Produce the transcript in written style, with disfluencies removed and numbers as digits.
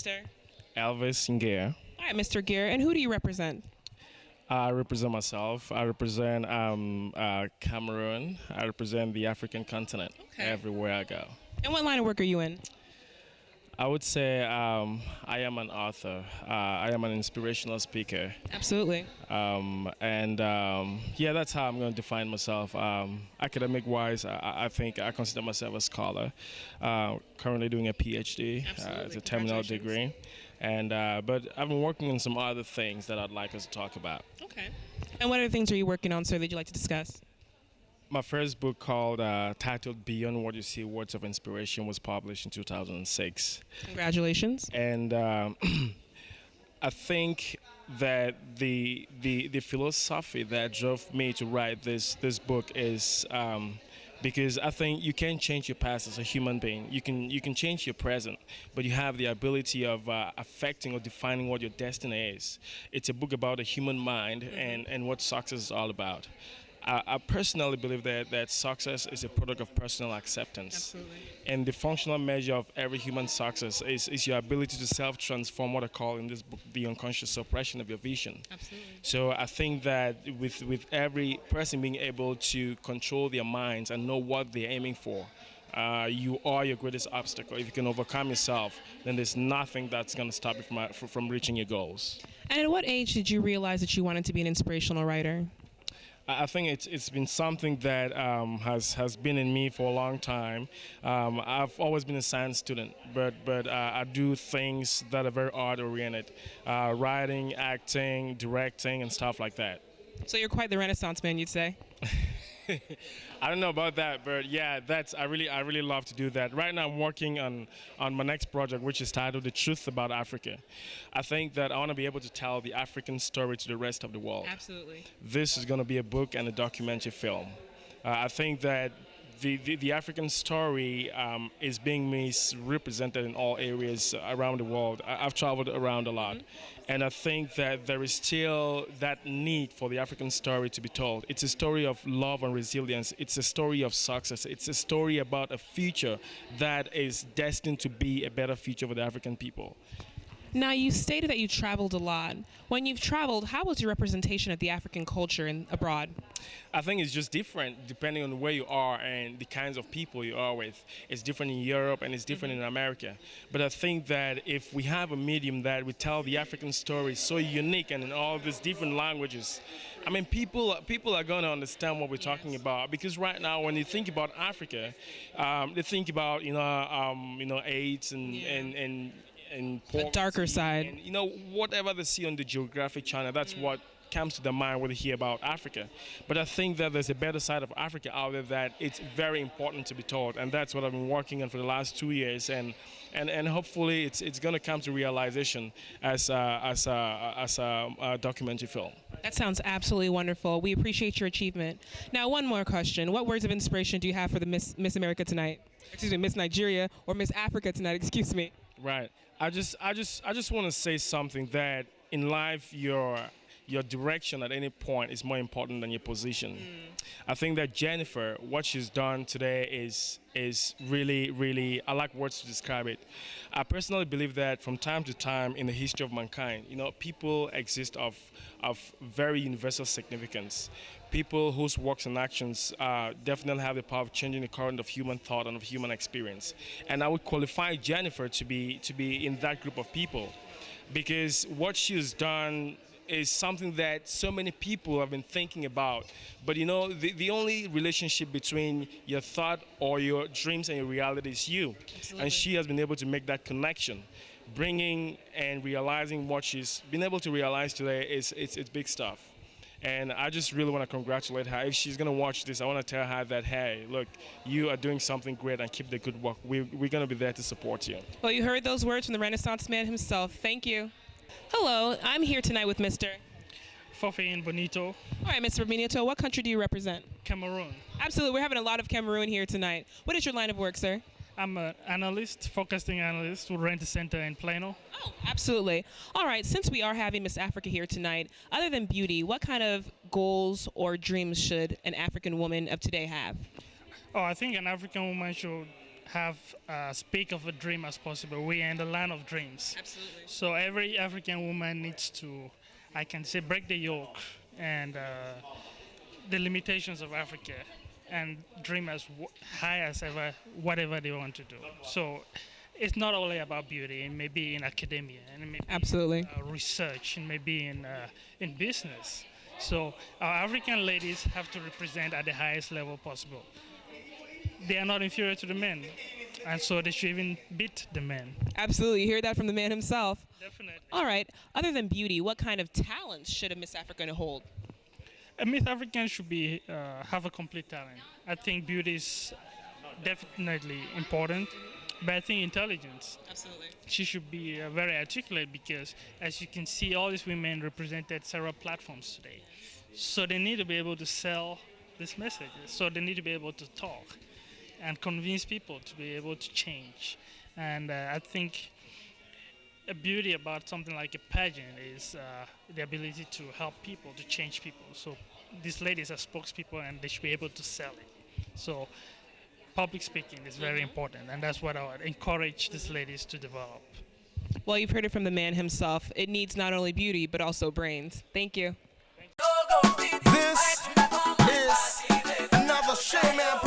Mr. Elvis Ngea. All right, Mr. Gear. And who do you represent? I represent myself. I represent Cameroon. I represent the African continent everywhere I go. And what line of work are you in? I would say I am an author. I am an inspirational speaker. Absolutely. Yeah, that's how I'm going to define myself. Academic wise, I think I consider myself a scholar. Currently doing a PhD. It's a terminal degree. But I've been working on some other things that I'd like us to talk about. Okay. And what other things are you working on, sir, that you'd like to discuss? My first book titled Beyond What You See, Words of Inspiration was published in 2006. Congratulations. And I think that the philosophy that drove me to write this book is because I think you can change your past as a human being. You can change your present, but you have the ability of affecting or defining what your destiny is. It's a book about the human mind and what success is all about. I personally believe that success is a product of personal acceptance. Absolutely. And the functional measure of every human success is your ability to self-transform, what I call in this book the unconscious suppression of your vision. Absolutely. So I think that with every person being able to control their minds and know what they're aiming for, you are your greatest obstacle. If you can overcome yourself, then there's nothing that's going to stop you from reaching your goals. And at what age did you realize that you wanted to be an inspirational writer? I think it's been something that has been in me for a long time. I've always been a science student, but I do things that are very art oriented, writing, acting, directing, and stuff like that. So you're quite the Renaissance man, you'd say. I don't know about that, but yeah, I really love to do that. Right now I'm working on my next project, which is titled The Truth About Africa. I think that I want to be able to tell the African story to the rest of the world. Absolutely. This is going to be a book and a documentary film. I think that the African story is being misrepresented in all areas around the world. I've traveled around a lot, and I think that there is still that need for the African story to be told. It's a story of love and resilience. It's a story of success. It's a story about a future that is destined to be a better future for the African people. Now, you stated that you traveled a lot. When you've traveled, how was your representation of the African culture abroad? I think it's just different depending on where you are and the kinds of people you are with. It's different in Europe and it's different in America. But I think that if we have a medium that we tell the African story so unique and in all these different languages, I mean, people are going to understand what we're talking about. Because right now, when you think about Africa, they think about AIDS and the darker side. And, whatever they see on the Geographic Channel, that's what comes to their mind when they hear about Africa. But I think that there's a better side of Africa out there that it's very important to be told, and that's what I've been working on for the last 2 years, and hopefully it's going to come to realization as a documentary film. That sounds absolutely wonderful. We appreciate your achievement. Now, one more question: what words of inspiration do you have for the Miss America tonight? Excuse me, Miss Nigeria or Miss Africa tonight? Excuse me. Right. I just want to say something that in life your direction at any point is more important than your position. I think that Jennifer, what she's done today is really, I like words to describe it. I personally believe that from time to time in the history of mankind, people exist of very universal significance. People whose works and actions definitely have the power of changing the current of human thought and of human experience. And I would qualify Jennifer to be in that group of people, because what she's done is something that so many people have been thinking about. But the only relationship between your thought or your dreams and your reality is you. Absolutely. And she has been able to make that connection. Bringing and realizing what she's been able to realize today it's big stuff. And I just really want to congratulate her. If she's going to watch this, I want to tell her that, hey, look, you are doing something great and keep the good work. We're going to be there to support you. Well, you heard those words from the Renaissance man himself. Thank you. Hello, I'm here tonight with Mr. Fofin Bonito. All right, Mr. Bonito, what country do you represent? Cameroon. Absolutely, we're having a lot of Cameroon here tonight. What is your line of work, sir? I'm an analyst, forecasting analyst with Rent Center in Plano. Oh, absolutely. All right, since we are having Miss Africa here tonight, other than beauty, what kind of goals or dreams should an African woman of today have? Oh, I think an African woman should have as big of a dream as possible. We are in the land of dreams. Absolutely. So every African woman needs to, I can say, break the yoke and the limitations of Africa and dream as high as ever, whatever they want to do. So it's not only about beauty. It may be in academia, and it may be Absolutely. research, and maybe in business. So our African ladies have to represent at the highest level possible. They are not inferior to the men, and so they should even beat the men. Absolutely. You hear that from the man himself. Definitely. All right. Other than beauty, what kind of talents should a Miss African hold? A Miss African should be have a complete talent. I think beauty is definitely important, but I think intelligence. Absolutely. She should be very articulate because, as you can see, all these women represented several platforms today. So they need to be able to sell this message. So they need to be able to talk and convince people to be able to change. And I think a beauty about something like a pageant is the ability to help people, to change people. So these ladies are spokespeople and they should be able to sell it. So public speaking is very important, and that's what I would encourage these ladies to develop. Well, you've heard it from the man himself. It needs not only beauty, but also brains. Thank you. This is another Shame Man